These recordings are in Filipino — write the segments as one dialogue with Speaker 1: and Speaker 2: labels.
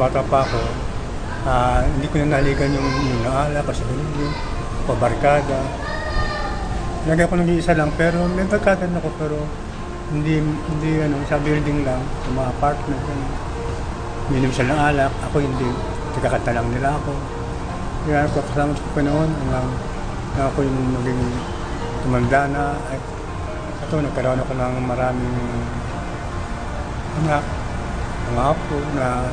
Speaker 1: Bata pa ako, hindi ko na naligan yung naala kasi yung pabarkada. Lagi ako nag-iisa lang pero may barkada na ako pero hindi sa building lang, sa mga apartment. Minom siya ng alak, ako hindi, nagkakanta lang nila ako. Kaya ako kasama sa panahon hanggang ako yung naging tumanda na. At ito, nagkaroon ako ng maraming anak, mga apo na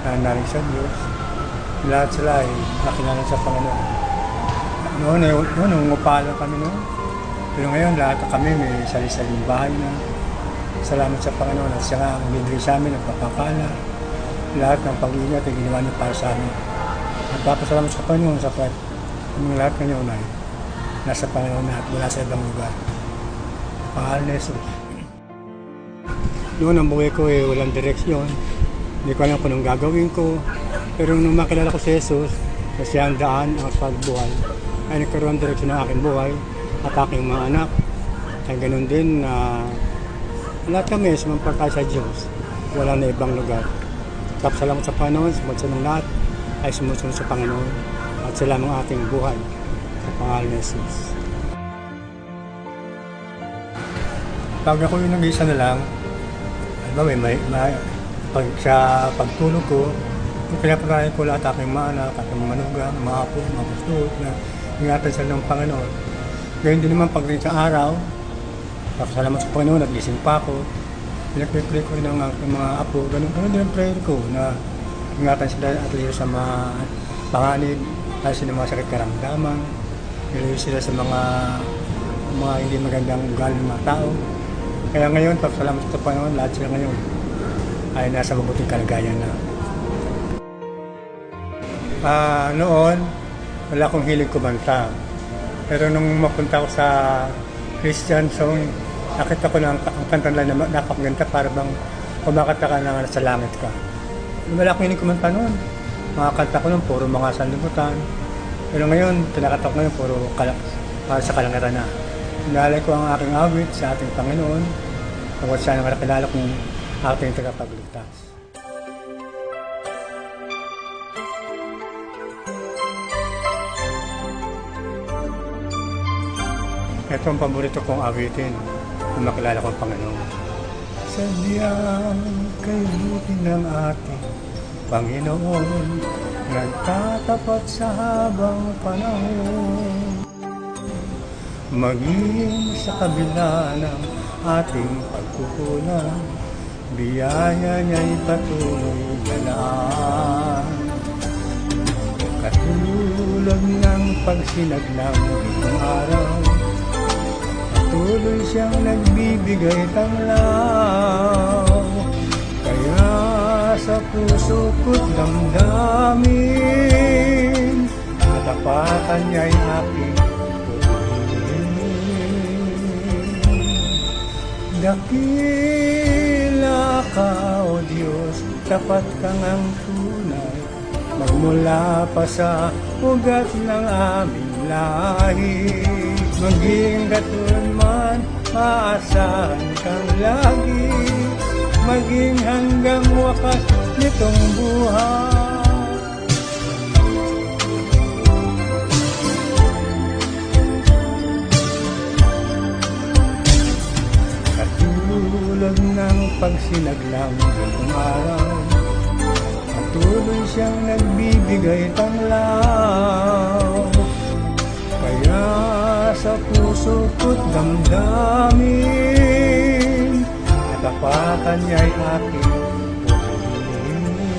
Speaker 1: naring sa Diyos. Lahat sila ay nakilala sa Panginoon. Noon, umupala kami noon. Pero ngayon, lahat kami may sari-saring bahay na. Salamat sa Panginoon at siya nga ang binigay sa amin, nagpapakala. Lahat ng pag-iingat ay ginawa niya para sa amin. Nagpapasalamat sa Panginoon sapat ang lahat ngayon ay nasa Panginoon at wala sa ibang lugar. Pangalan ni Jesus. Noon, ang buhay ko ay walang direksyon. Hindi ko alam kung anong gagawin ko. Pero nung makilala ko si Jesus, na siya ang daan, ang pagbuhay, ay nagkaroon direksyon ng aking buhay at aking mga anak. Ay ganun din na lahat kami sumampalay sa Diyos. Wala na ibang lugar. Tapos salamat sa Panginoon, sumunod sa mga lahat ay sumusunod sa Panginoon. At sila ang ating buhay sa pangalan ni Jesus. Pag ako yung nag-isa na lang, sa pagtulog ko, pinapatayan ko lahat aking mga anak, aking mga manugang, mga apo, mga gusto na ingatan sila ng Panginoon. Gayun din naman pag sa araw, salamat sa Panginoon at gising pa ako, pinag-pray ko rin ang mga apo, ganun din ang prayer ko na ingatan sila at liyo sa mga panganib, at sa mga sakit karamdaman, liyo sila sa mga hindi magandang ugali ng mga tao. Kaya ngayon, salamat sa Panginoon, lahat sila ngayon ay nasa mabuting kalagayan na. Noon, wala akong hilig kumanta. Pero nung mapunta ako sa Christian song, nakita ko na ang kanta na napakaganda para bang kumakanta ka na sa langit ka. Wala akong hilig kumanta noon. Mga kanta ko noon, puro mga sanlibutan. Pero ngayon, tinakata ko ngayon, puro para sa kalangitan na. Inalay ko ang aking awit sa ating Panginoon. Tungkol siya nang nakilala kong ating tagapagligtas. Ito ang paborito kong awitin kung makilala ko ang Panginoon. Sadyang kayo buti ng ating Panginoon, nagtatapat sa habang panahon. Maging sa kabila ng ating pagkukulang, biyaya niya'y patuloy na lang. Katulad ng pagsinag ng itong araw, patuloy siyang nagbibigay tanglaw. Kaya sa puso ko't damdamin, katapatan niya'y aking dakila ka, O Diyos, tapat kang ang tunay. Magmula pa sa ugat ng aming lahi, maging katulad man, maasahan kang lagi, maging hanggang wakas nitong buhay. pagsinaglang ng araw. Patuloy siyang nagbibigay tanglaw. Kaya sa puso ko't damdamin, katapatan niya'y aking purihin.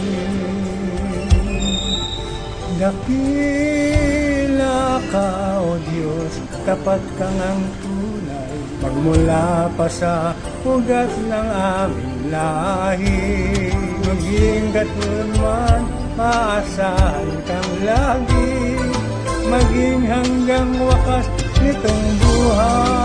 Speaker 1: Dakila ka, O Diyos, tapat kang ang tunay. Magmula pa sa ugat ng aming lahi, maging katulad man, maasahan kang lagi, maging hanggang wakas nitong buhay.